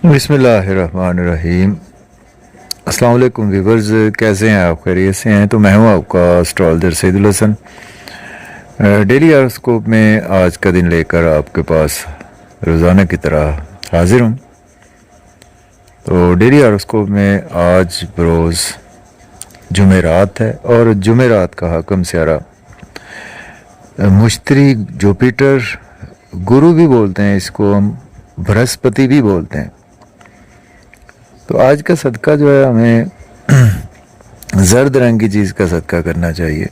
बिस्मिल्लाहिर्रहमानिर्रहीम। अस्सलाम वालेकुम व्यूवर्स, कैसे हैं आप? खैरियत से हैं? तो मैं हूं आपका astrologer Saidul Hasan. Daily horoscope में आज का दिन लेकर आपके पास रोज़ाना की तरह हाजिर हूं। तो डेली हॉरोस्कोप में आज बरोज़ जुमेरात है और जुमेरात का हकम स्यारा मुश्तरी, जुपिटर, गुरु भी बोलते हैं इसको, हम बृहस्पति भी बोलते हैं। तो आज का सदका जो है, हमें जर्द रंग की चीज़ का सदका करना चाहिए।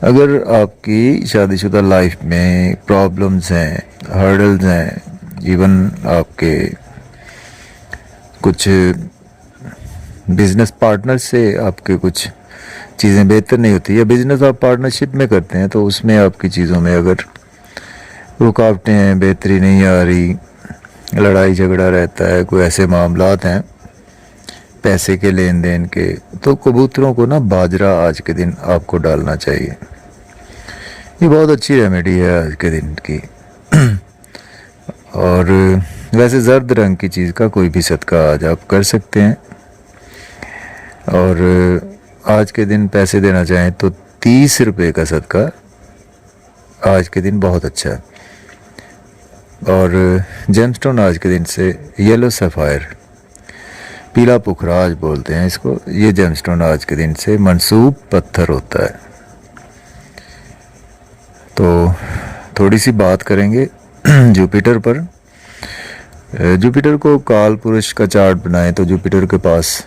अगर आपकी शादीशुदा लाइफ में प्रॉब्लम्स हैं, हर्डल्स हैं, इवन आपके कुछ बिजनेस पार्टनर से आपके कुछ चीज़ें बेहतर नहीं होती, या बिजनेस आप पार्टनरशिप में करते हैं तो उसमें आपकी चीज़ों में अगर रुकावटें हैं, बेहतरी नहीं आ रही, लड़ाई झगड़ा रहता है, कोई ऐसे मामलात हैं पैसे के लेन देन के, तो कबूतरों को ना बाजरा आज के दिन आपको डालना चाहिए। ये बहुत अच्छी रेमेडी है आज के दिन की। और वैसे जर्द रंग की चीज़ का कोई भी सदका आज आप कर सकते हैं। और आज के दिन पैसे देना चाहें तो 30 रुपये का सदका आज के दिन बहुत अच्छा है। और जेमस्टोन आज के दिन से येलो सफ़ायर, पीला पुखराज बोलते हैं इसको, ये जेमस्टोन आज के दिन से मंसूब पत्थर होता है। तो थोड़ी सी बात करेंगे जुपिटर पर। जुपिटर को काल पुरुष का चार्ट बनाएं तो जुपिटर के पास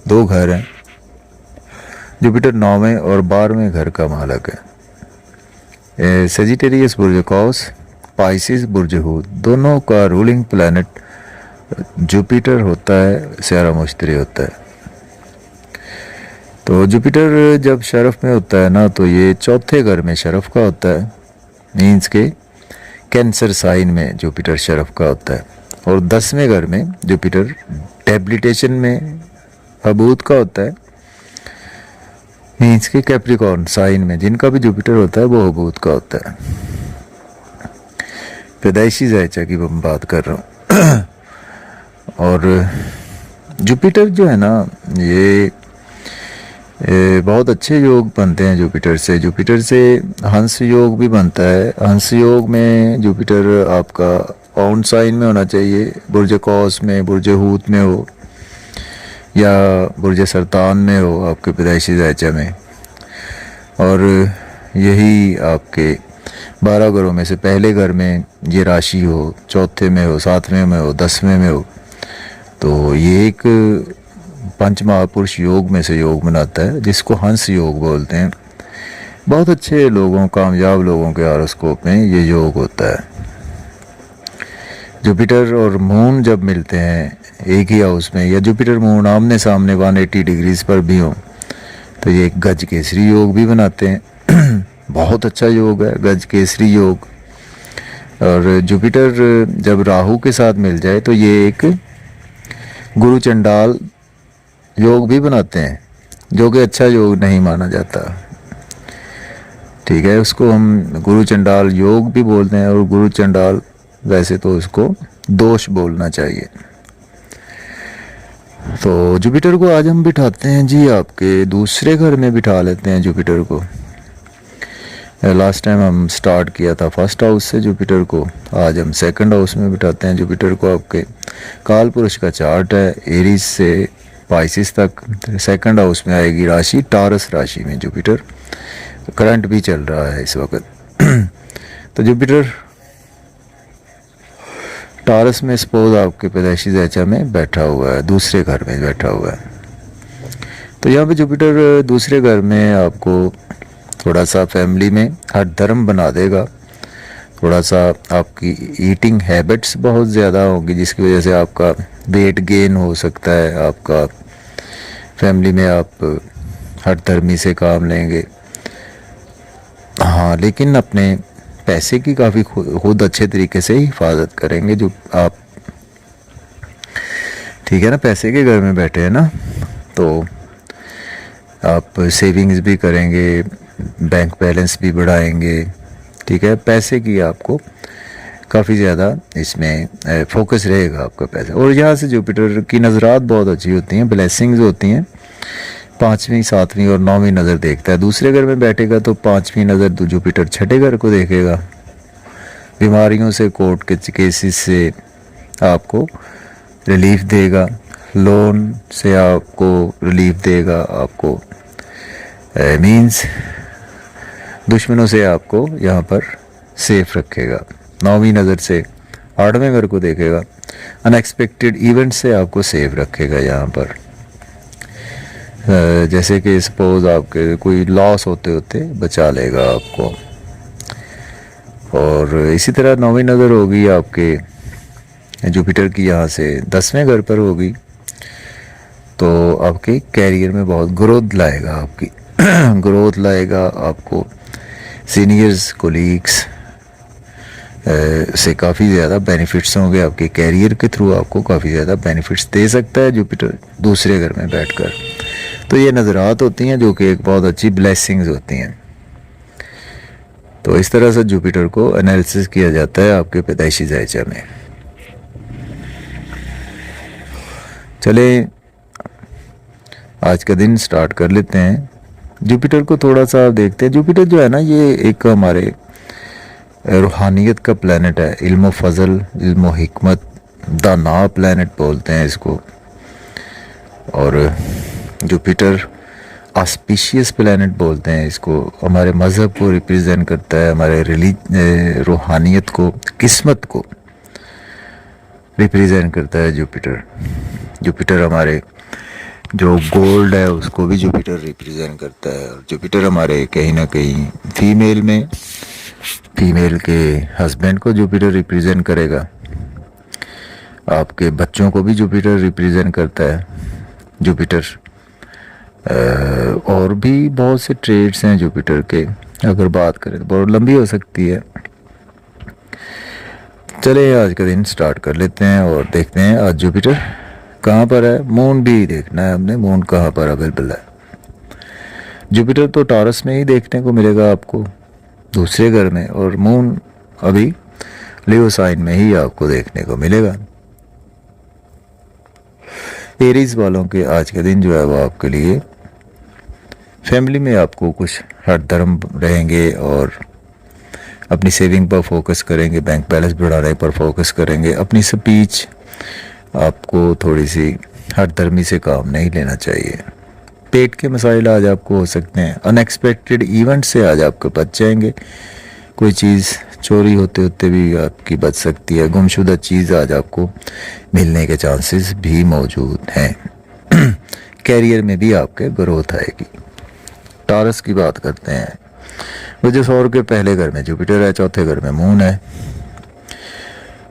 2 घर हैं। जुपिटर 9वें और 12वें घर का मालक है। सेजिटेरियस बुर्ज कौस, पाइसिस बुर्ज हूत, दोनों का रूलिंग प्लैनेट जुपिटर होता है, स्यारा मुश्तरी होता है। तो जुपिटर जब शरफ में होता है ना, तो ये 4थे घर में शरफ का होता है, मीन्स के कैंसर साइन में जुपिटर शरफ का होता है। और 10वें घर में जुपिटर डेबिलिटेशन में हबूत का होता है, मीन्स के कैप्रिकॉर्न साइन में जिनका भी जुपिटर होता है वो हबूत का होता है। पैदाइशी जायचा की मैं बात कर रहा हूँ। और जुपिटर जो है ना, ये बहुत अच्छे योग बनते हैं जुपिटर से। जुपिटर से हंस योग भी बनता है। हंस योग में जुपिटर आपका ऑन साइन में होना चाहिए, बुर्ज कौस में, बुर्ज हूत में हो, या बुर्ज सरतान में हो आपके पैदाइशी जायचा में। और यही आपके 12 घरों में से पहले घर में ये राशि हो, 4थे में हो, 7वें में हो, 10वें में हो, तो ये एक पंच महापुरुष योग में से योग बनाता है, जिसको हंस योग बोलते हैं। बहुत अच्छे लोगों, कामयाब लोगों के हॉरोस्कोप में ये योग होता है। जुपिटर और मून जब मिलते हैं एक ही हाउस में, या जुपिटर मून आमने सामने 180 डिग्रीज पर भी हो, तो ये एक गज केसरी योग भी बनाते हैं। बहुत अच्छा योग है गज केसरी योग। और जुपिटर जब राहु के साथ मिल जाए तो ये एक गुरु चंडाल योग भी बनाते हैं, जो कि अच्छा योग नहीं माना जाता। ठीक है, उसको हम गुरु चंडाल योग भी बोलते हैं, और गुरु चंडाल वैसे तो उसको दोष बोलना चाहिए। तो जुपिटर को आज हम बिठाते हैं जी आपके दूसरे घर में बिठा लेते हैं जुपिटर को। लास्ट टाइम हम स्टार्ट किया था फर्स्ट हाउस से जुपिटर को, आज हम सेकंड हाउस में बिठाते हैं जुपिटर को। आपके काल पुरुष का चार्ट है, एरीज से पाइसिस तक। सेकंड हाउस में आएगी राशि टारस राशि में जुपिटर, करंट भी चल रहा है इस वक्त। तो जुपिटर टारस में सपोज आपके पैदाइशी जायचा में बैठा हुआ है, दूसरे घर में बैठा हुआ है। तो यहाँ पे जुपिटर दूसरे घर में आपको थोड़ा सा फैमिली में हर धर्म बना देगा। थोड़ा सा आपकी ईटिंग हैबिट्स बहुत ज़्यादा होगी, जिसकी वजह से आपका वेट गेन हो सकता है। आपका फैमिली में आप हर धर्मी से काम लेंगे, हाँ, लेकिन अपने पैसे की काफ़ी खुद अच्छे तरीके से हिफाजत करेंगे जो आप, ठीक है ना। पैसे के घर में बैठे हैं ना, तो आप सेविंग्स भी करेंगे, बैंक बैलेंस भी बढ़ाएंगे, ठीक है। पैसे की आपको काफ़ी ज़्यादा इसमें फोकस रहेगा आपका पैसा। और यहाँ से जुपिटर की नज़रात बहुत अच्छी होती हैं, ब्लेसिंग्स होती हैं। 5वीं 7वीं और 9वीं नज़र देखता है। दूसरे घर में बैठेगा तो 5वीं नज़र तो जुपिटर छठे घर को देखेगा। बीमारियों से, कोर्ट के केसेस से आपको रिलीफ देगा, लोन से आपको रिलीफ देगा, आपको मीन्स दुश्मनों से आपको यहाँ पर सेफ रखेगा। 9वीं नज़र से 8वें घर को देखेगा, अनएक्सपेक्टेड इवेंट से आपको सेफ रखेगा। यहाँ पर जैसे कि सपोज आपके कोई लॉस होते होते बचा लेगा आपको। और इसी तरह 9वीं नज़र होगी आपके जुपिटर की यहाँ से 10वें घर पर होगी, तो आपके कैरियर में बहुत ग्रोथ लाएगा, आपकी ग्रोथ लाएगा। आपको सीनियर्स, कोलीग्स से काफ़ी ज़्यादा बेनिफिट्स होंगे। आपके कैरियर के थ्रू आपको काफ़ी ज़्यादा बेनिफिट्स दे सकता है जुपिटर दूसरे घर में बैठकर। तो ये नज़रात होती हैं जो कि एक बहुत अच्छी ब्लेसिंग्स होती हैं। तो इस तरह से जुपिटर को एनालिसिस किया जाता है आपके पैदाइशी जायजा में। चले आज का दिन स्टार्ट कर लेते हैं। जुपिटर को थोड़ा सा देखते हैं। जुपिटर जो है ना, ये एक हमारे रूहानियत का प्लैनेट है, इल्म फजल, इल्म हिकमत, दाना प्लैनेट बोलते हैं इसको। और जुपिटर ऑस्पिशियस प्लैनेट बोलते हैं इसको। हमारे मज़हब को रिप्रेजेंट करता है, हमारे रूहानियत को, किस्मत को रिप्रेजेंट करता है जुपिटर। जुपिटर हमारे जो गोल्ड है उसको भी जुपिटर रिप्रेजेंट करता है। और जुपिटर हमारे कहीं ना कहीं फीमेल के हस्बैंड को जुपिटर रिप्रेजेंट करेगा। आपके बच्चों को भी जुपिटर रिप्रेजेंट करता है जुपिटर। और भी बहुत से ट्रेड्स हैं जुपिटर के, अगर बात करें तो बहुत लंबी हो सकती है। चले आज का दिन स्टार्ट कर लेते हैं और देखते हैं आज जुपिटर कहाँ पर है। मून भी देखना है हमने, मून कहाँ पर अवेलेबल है। जुपिटर तो टॉरस में ही देखने को मिलेगा आपको, दूसरे घर में, और मून अभी लियो साइन में ही आपको देखने को मिलेगा। एरीज वालों के आज का दिन जो है वो आपके लिए फैमिली में आपको कुछ हर धर्म रहेंगे और अपनी सेविंग पर फोकस करेंगे, बैंक बैलेंस बढ़ाने पर फोकस करेंगे। अपनी स्पीच आपको थोड़ी सी हर धर्मी से काम नहीं लेना चाहिए। पेट के मसाइल आज आपको हो सकते हैं। अनएक्सपेक्टेड इवेंट से आज आपके बच जाएंगे। कोई चीज़ चोरी होते होते भी आपकी बच सकती है। गुमशुदा चीज़ आज आपको मिलने के चांसेस भी मौजूद हैं। कैरियर में भी आपके ग्रोथ आएगी। टॉरस की बात करते हैं। वजह सौर के पहले घर में जुपिटर है, चौथे घर में मून है।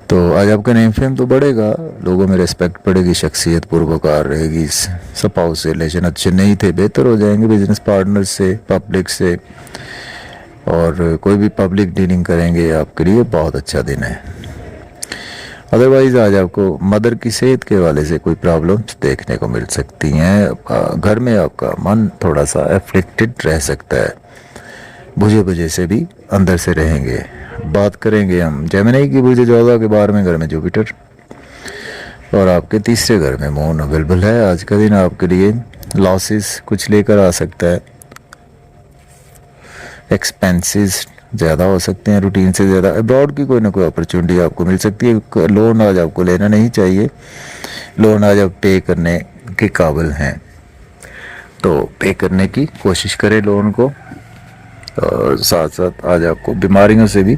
तो आज आपका नेम फेम तो बढ़ेगा, लोगों में रिस्पेक्ट बढ़ेगी, शख्सियत पुरवकार रहेगी। स्पाउस से रिलेशन अच्छे नहीं थे, बेहतर हो जाएंगे। बिजनेस पार्टनर से, पब्लिक से, और कोई भी पब्लिक डीलिंग करेंगे आपके लिए बहुत अच्छा दिन है। अदरवाइज आज आपको मदर की सेहत के हवाले से कोई प्रॉब्लम्स देखने को मिल सकती हैं। घर में आपका मन थोड़ा सा एफ्लिक्टेड रह सकता है, बुझे बुझे से भी अंदर से रहेंगे। बात करेंगे हम जेमिनी की बुझे 14 के 12वें घर में जुपिटर और आपके तीसरे घर में मून अवेलेबल है। आज का दिन आपके लिए लॉसेस कुछ लेकर आ सकता है। एक्सपेंसेस ज़्यादा हो सकते हैं रूटीन से ज़्यादा। अब्रॉड की कोई ना कोई अपॉर्चुनिटी आपको मिल सकती है। लोन आज आपको लेना नहीं चाहिए। लोन आज आप पे करने के काबिल हैं तो पे करने की कोशिश करें लोन को। और साथ साथ आज आपको बीमारियों से भी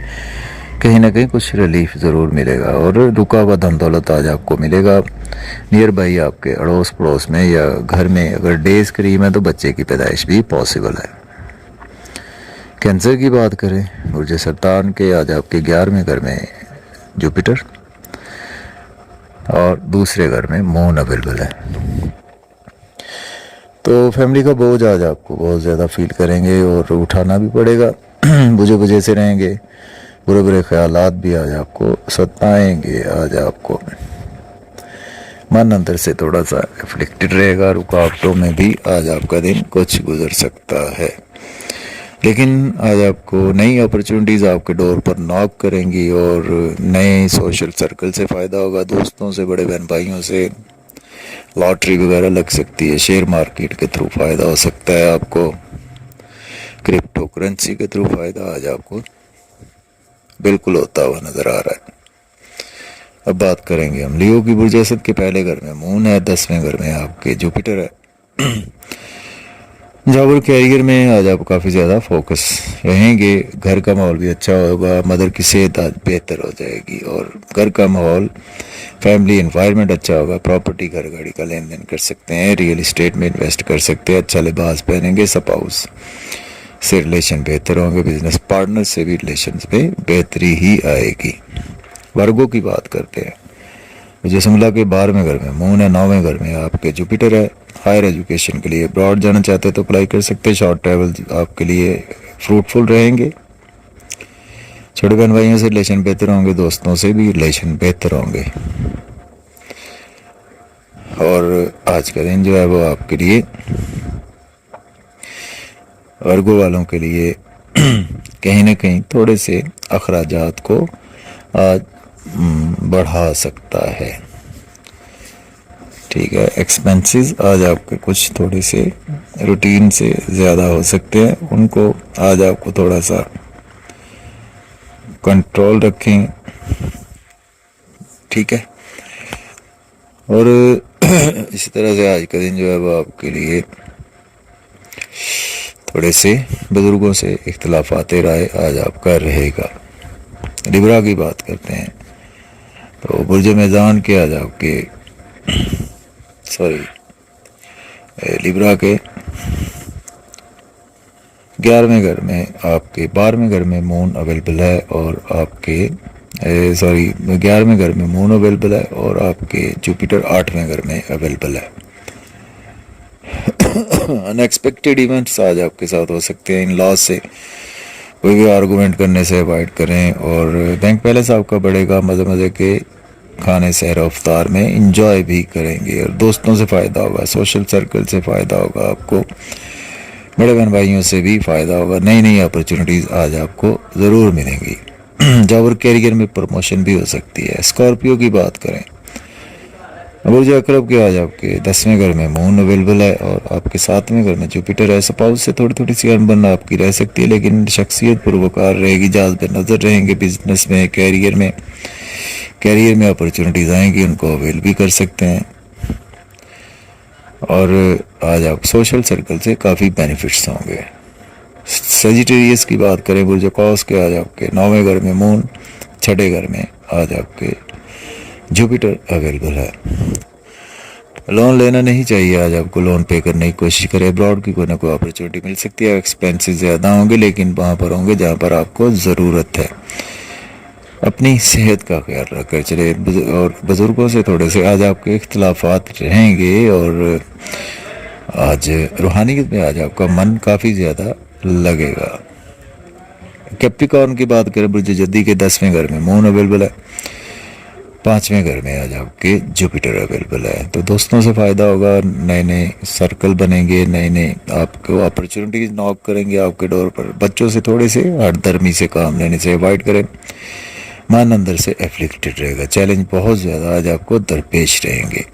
कहीं ना कहीं कुछ रिलीफ ज़रूर मिलेगा। और रुका हुआ धन दौलत आज आपको मिलेगा। नियर बाई आपके अड़ोस पड़ोस में या घर में अगर डेज करीब है तो बच्चे की पैदाइश भी पॉसिबल है। कैंसर की बात करें, बुर्ज सरतान के आज आपके 11वें घर में जुपिटर और दूसरे घर में मून अवेलेबल है। तो फैमिली का बोझ आज आपको बहुत ज़्यादा फील करेंगे और उठाना भी पड़ेगा। बुझे बुझे से रहेंगे, बुरे बुरे ख्यालात भी आज आपको सताएंगे। आज आपको मन अंदर से थोड़ा सा एफ्लिक्टेड रहेगा। रुकावटों में भी आज आपका दिन कुछ गुजर सकता है। लेकिन आज आपको नई अपॉर्चुनिटीज़ आपके डोर पर नॉक करेंगी और नए सोशल सर्कल से फ़ायदा होगा, दोस्तों से, बड़े बहन भाइयों से, लॉटरी वगैरह लग सकती है, शेयर मार्केट के थ्रू फ़ायदा हो सकता है आपको, क्रिप्टो करेंसी के थ्रू फ़ायदा आज आपको बिल्कुल होता हुआ नज़र आ रहा है। अब बात करेंगे हम लियो की बुर्ज असद के पहले घर में मून है, 10वें घर में आपके जुपिटर है। जॉब और कैरियर में आज आप काफ़ी ज़्यादा फोकस रहेंगे, घर का माहौल भी अच्छा होगा, मदर की सेहत आज बेहतर हो जाएगी और घर का माहौल, फैमिली एनवायरनमेंट अच्छा होगा, प्रॉपर्टी, घर गाड़ी का लेन देन कर सकते हैं, रियल इस्टेट में इन्वेस्ट कर सकते हैं, अच्छा लिबास पहनेंगे, स्पाउस से रिलेशन बेहतर होंगे, बिजनेस पार्टनर से भी रिलेशन में बेहतरी ही आएगी। वर्गों की बात करते हैं, जैसमला के 12वें घर में मून है, 9वें घर में आपके जुपिटर है। हायर एजुकेशन के लिए अब्रॉड जाना चाहते हैं तो अप्लाई कर सकते हैं, शॉर्ट ट्रैवल आपके लिए फ्रूटफुल रहेंगे, छोटे बहन भाइयों से रिलेशन बेहतर होंगे, दोस्तों से भी रिलेशन बेहतर होंगे और आज का दिन जो है वो आपके लिए, वर्गो वालों के लिए कहीं ना कहीं थोड़े से अखराजात को आज बढ़ा सकता है। ठीक है, एक्सपेंसेस आज आपके कुछ थोड़े से रूटीन से ज़्यादा हो सकते हैं, उनको आज आपको थोड़ा सा कंट्रोल रखें। ठीक है, और इसी तरह से आज का दिन जो है वो आपके लिए थोड़े से बुजुर्गों से इख्तलाफात राय आज आपका रहेगा। लिब्रा की बात करते हैं तो बुर्ज मैदान के आज आपके लिब्रा के 11वें घर में आपके 12वें घर में मून अवेलेबल है और आपके 11वें घर में मून अवेलेबल है और आपके जुपिटर 8वें घर में अवेलेबल है। अनएक्सपेक्टेड इवेंट्स आज आपके साथ हो सकते हैं, इन लॉस से कोई भी आर्गूमेंट करने से अवॉइड करें और बैंक बैलेंस आपका बढ़ेगा, मज़े मज़े के खाने सैर अफ्तार में इंजॉय भी करेंगे और दोस्तों से फ़ायदा होगा, सोशल सर्कल से फ़ायदा होगा, आपको बड़े बहन भाइयों से भी फ़ायदा होगा, नई नई अपॉर्चुनिटीज़ आज आपको ज़रूर मिलेंगी। जॉब और कैरियर में प्रमोशन भी हो सकती है। स्कॉर्पियो की बात करें, बुर्ज अकरब के आज आपके 10वें घर में मून अवेलेबल है और आपके 7वें घर में जुपिटर है। स्पाउस से थोड़ी थोड़ी सी अनबन आपकी रह सकती है, लेकिन शख्सियत पुरवकार रहेगी, जाज़ब नज़र रहेंगे, बिजनेस में, कैरियर में अपॉर्चुनिटीज़ आएंगी, उनको अवेल भी कर सकते हैं और आज आप सोशल सर्कल से काफ़ी बेनिफिट्स होंगे। सेजिटेरियस की बात करें, बुर्ज कौस के आज आपके 9वें घर में मून, 6ठे घर में आज आपके जुपिटर अवेलेबल है। लोन लेना नहीं चाहिए, आज आपको लोन पे करने की कोशिश करें, अब्रॉड की कोई ना कोई अपॉर्चुनिटी मिल सकती है। एक्सपेंसेस ज़्यादा होंगे लेकिन वहाँ पर होंगे जहाँ पर आपको ज़रूरत है। अपनी सेहत का ख्याल रखकर चले और बुज़ुर्गों से थोड़े से आज आपके इख्तलाफात रहेंगे और आज रूहानियत में आज आपका मन काफ़ी ज़्यादा लगेगा। कैप्रिकॉर्न की बात करें, बुर्ज जद्दी के 10वें घर में मून अवेलेबल है, 5वें घर में आज आपके जुपिटर अवेलेबल है, तो दोस्तों से फ़ायदा होगा, नए नए सर्कल बनेंगे, नए नए आपको अपॉर्चुनिटीज़ नॉक करेंगे आपके डोर पर। बच्चों से थोड़े से हठधर्मी से काम लेने से अवॉइड करें, मन अंदर से एफ्लिक्टेड रहेगा, चैलेंज बहुत ज़्यादा आज आपको दरपेश रहेंगे।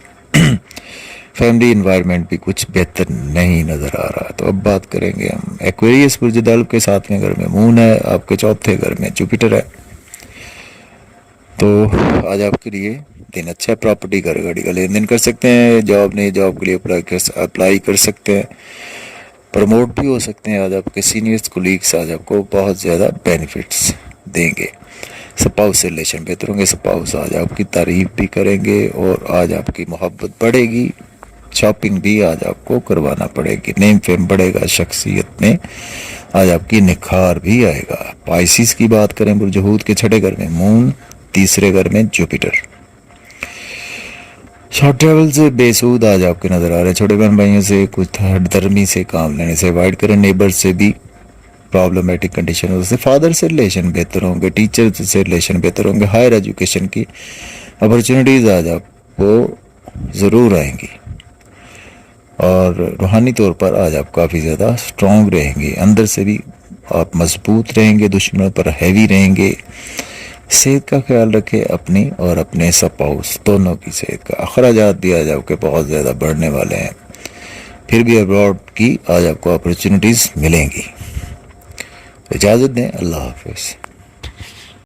फैमिली इन्वायरमेंट भी कुछ बेहतर नहीं नज़र आ रहा। तो अब बात करेंगे हम एक्वेरियस बुर्ज दल्ब के 7वें घर में मून है, आपके 4थे घर में जुपिटर है, तो आज आपके लिए दिन अच्छा है, प्रॉपर्टी, घर गाड़ी का लेन देन कर सकते हैं, जॉब नहीं जॉब के लिए अप्लाई कर सकते हैं, प्रमोट भी हो सकते हैं। आज आपके सीनियर्स कोलीग्स आज आपको बहुत ज़्यादा बेनिफिट्स देंगे। स्पाउस से रिलेशन बेहतर होंगे, स्पाउस आज आपकी तारीफ भी करेंगे और आज आपकी मोहब्बत बढ़ेगी, शॉपिंग भी आज आपको करवाना पड़ेगी, नेम फेम बढ़ेगा, शख्सियत में आज आपकी निखार भी आएगा। पाइसिस की बात करें, बुर्ज हूत के 6ठे घर में मून, 3रे घर में जुपिटर। शॉर्ट ट्रैवल से बेसूद आज आपके नज़र आ रहे हैं, छोटे बहन भाइयों से कुछ हठधर्मी से काम लेने से अवॉइड करें, नेबर से भी प्रॉब्लमेटिक कंडीशन हो सकती है, फादर से रिलेशन बेहतर होंगे, टीचर से रिलेशन बेहतर होंगे, हायर एजुकेशन की अपॉर्चुनिटीज़ आज आपको ज़रूर आएंगी और रूहानी तौर पर आज आप काफ़ी ज़्यादा स्ट्रॉन्ग रहेंगे, अंदर से भी आप मजबूत रहेंगे, दुश्मनों पर हैवी रहेंगे। सेहत का ख्याल रखें अपनी और अपने स्पाउस दोनों की सेहत का। अखराजात भी आज आपके बहुत ज़्यादा बढ़ने वाले हैं, फिर भी अब्रॉड की आज आपको अपॉर्चुनिटीज़ मिलेंगी। इजाज़त दें, अल्लाह हाफ़िज़।